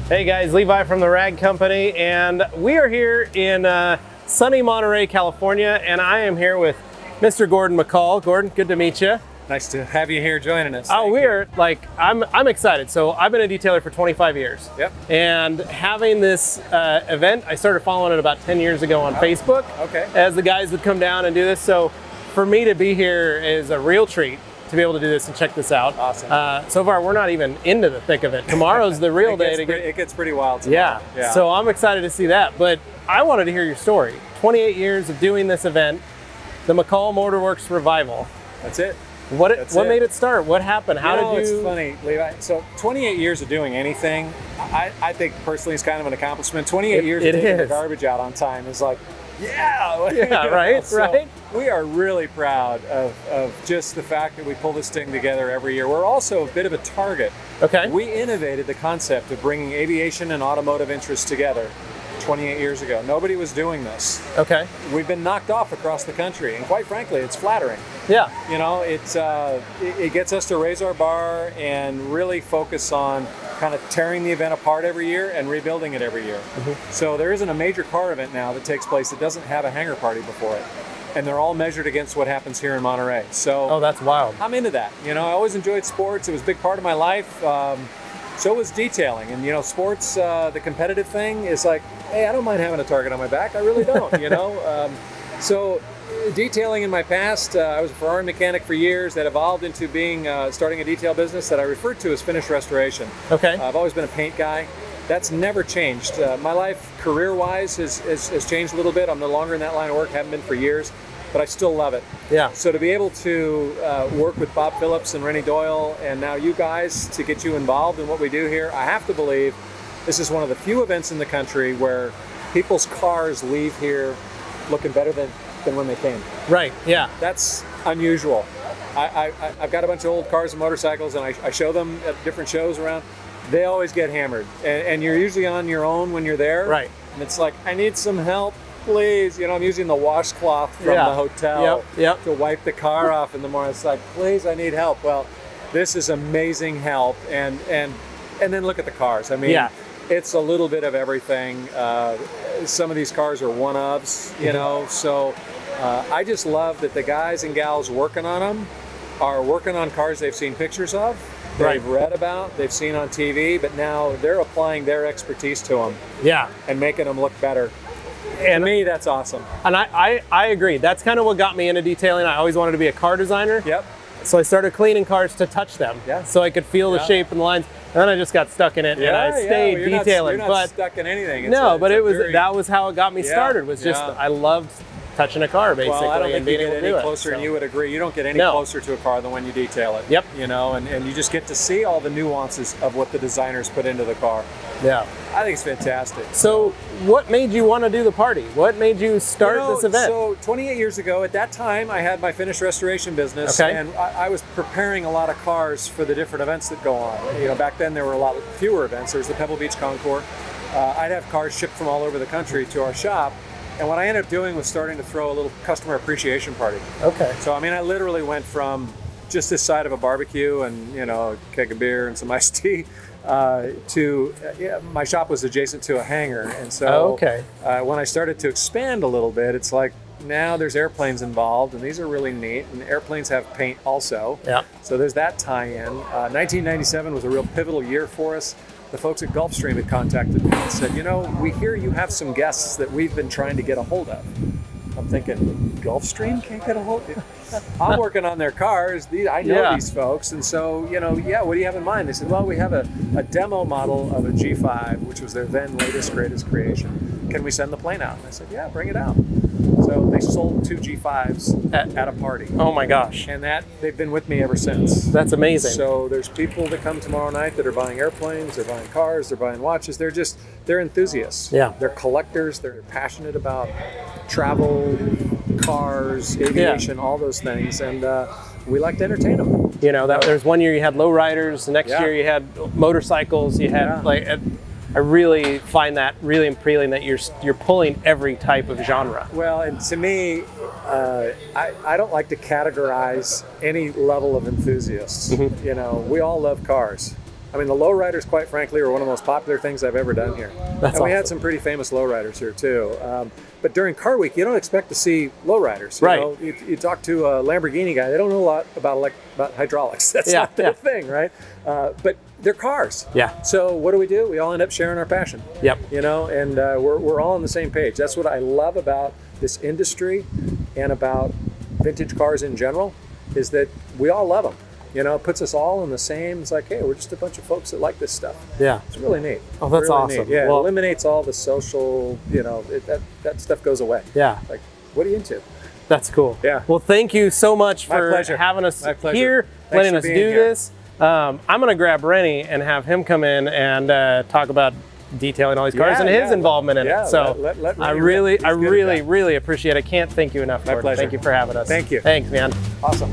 Hey guys, Levi from the Rag Company, and we are here in sunny Monterey, California, and I am here with Mr. Gordon McCall. Gordon, good to meet you. Nice to have you here joining us. Oh, I'm excited. So I've been a detailer for 25 years. Yep. And having this event, I started following it about 10 years ago on Facebook. Okay. As the guys would come down and do this. So for me to be here is a real treat to be able to do this and check this out. Awesome. So far, we're not even into the thick of it. Tomorrow's the real day to get. It gets pretty wild tomorrow. Yeah. So I'm excited to see that. But I wanted to hear your story. 28 years of doing this event, the McCall Motorworks revival. That's it. What made it start? What happened? How did you? It's funny, Levi. So 28 years of doing anything, I think personally is kind of an accomplishment. 28 years of taking the garbage out on time is like, yeah, right, so right. We are really proud of just the fact that we pull this thing together every year. We're also a bit of a target. Okay. We innovated the concept of bringing aviation and automotive interests together 28 years ago. Nobody was doing this. Okay. We've been knocked off across the country, and quite frankly, it's flattering. Yeah. You know, it gets us to raise our bar and really focus on kind of tearing the event apart every year and rebuilding it every year. Mm-hmm. So there isn't a major car event now that takes place that doesn't have a hangar party before it. And they're all measured against what happens here in Monterey. So oh, that's wild. I'm into that. You know, I always enjoyed sports. It was a big part of my life. So was detailing. And, you know, sports, the competitive thing is like, hey, I don't mind having a target on my back. I really don't, you know. So detailing in my past, I was a Ferrari mechanic for years. That evolved into being starting a detail business that I referred to as finished restoration. Okay. I've always been a paint guy. That's never changed. My life, career-wise, has changed a little bit. I'm no longer in that line of work, haven't been for years, but I still love it. Yeah. So to be able to work with Bob Phillips and Rennie Doyle and now you guys to get you involved in what we do here, I have to believe this is one of the few events in the country where people's cars leave here looking better than when they came. Right, yeah. That's unusual. I've got a bunch of old cars and motorcycles, and I show them at different shows around. They always get hammered, and you're usually on your own when you're there. Right. And it's like, I need some help, please. You know, I'm using the washcloth from the hotel to wipe the car off in the morning. It's like, please, I need help. Well, this is amazing help, and then look at the cars. I mean, it's a little bit of everything. Some of these cars are one-ofs, you know, so I just love that the guys and gals working on them are working on cars they've seen pictures of, they've read about, they've seen on TV, but now they're applying their expertise to them. Yeah. And making them look better. And to me, that's awesome. And I agree. That's kind of what got me into detailing. I always wanted to be a car designer. Yep. So I started cleaning cars to touch them. Yeah. So I could feel the shape and the lines. And then I just got stuck in it, and I stayed detailing. You're not stuck in anything. That was how it got me started. Was just I loved touching a car basically. Well, I don't think you get any closer, and you would agree. You don't get any closer to a car than when you detail it. Yep. You know, and you just get to see all the nuances of what the designers put into the car. Yeah. I think it's fantastic. So what made you want to do the party? What made you start this event? So 28 years ago, at that time, I had my finished restoration business, and I was preparing a lot of cars for the different events that go on. You know, back then there were a lot fewer events. There was the Pebble Beach Concours. I'd have cars shipped from all over the country to our shop. And what I ended up doing was starting to throw a little customer appreciation party. Okay. So, I mean, I literally went from just this side of a barbecue and, you know, a keg of beer and some iced tea to, my shop was adjacent to a hangar. And so when I started to expand a little bit, it's like, now there's airplanes involved, and these are really neat. And airplanes have paint also. Yeah. So there's that tie-in. 1997 was a real pivotal year for us. The folks at Gulfstream had contacted me and said, you know, we hear you have some guests that we've been trying to get a hold of. I'm thinking, Gulfstream can't get a hold of you? I'm working on their cars. I know these folks. And so, you know, what do you have in mind? They said, well, we have a demo model of a G5, which was their then latest, greatest creation. Can we send the plane out? And I said, yeah, bring it out. So they sold 2 G5s at a party. Oh my gosh. And they've been with me ever since. That's amazing. So there's people that come tomorrow night that are buying airplanes, they're buying cars, they're buying watches. They're enthusiasts. Yeah. They're collectors, they're passionate about travel, cars, aviation, all those things. And we like to entertain them. You know, there's one year you had lowriders, the next year you had motorcycles, you had I really find that really appealing that you're pulling every type of genre. Well, and to me, I don't like to categorize any level of enthusiasts. Mm-hmm. You know, we all love cars. I mean, the lowriders, quite frankly, are one of the most popular things I've ever done here. That's and we awesome. had some pretty famous lowriders here too. But during Car Week, you don't expect to see lowriders. Right. Know? You talk to a Lamborghini guy; they don't know a lot about hydraulics. That's not their thing, right? But they're cars. Yeah. So what do? We all end up sharing our passion. Yep. You know, and we're all on the same page. That's what I love about this industry and about vintage cars in general, is that we all love them. You know, it puts us all in the same. It's like, hey, we're just a bunch of folks that like this stuff. Yeah. It's really neat. Oh, that's really awesome. Neat. Yeah, well, it eliminates all the social, you know, that stuff goes away. Yeah. Like, what are you into? That's cool. Yeah. Well, thank you so much for having us here, letting us do this. I'm going to grab Rennie and have him come in and talk about detailing all these cars and his involvement in it. So I really appreciate it. I can't thank you enough, Gordon. My pleasure. Thank you for having us. Thank you. Thanks, man. Awesome.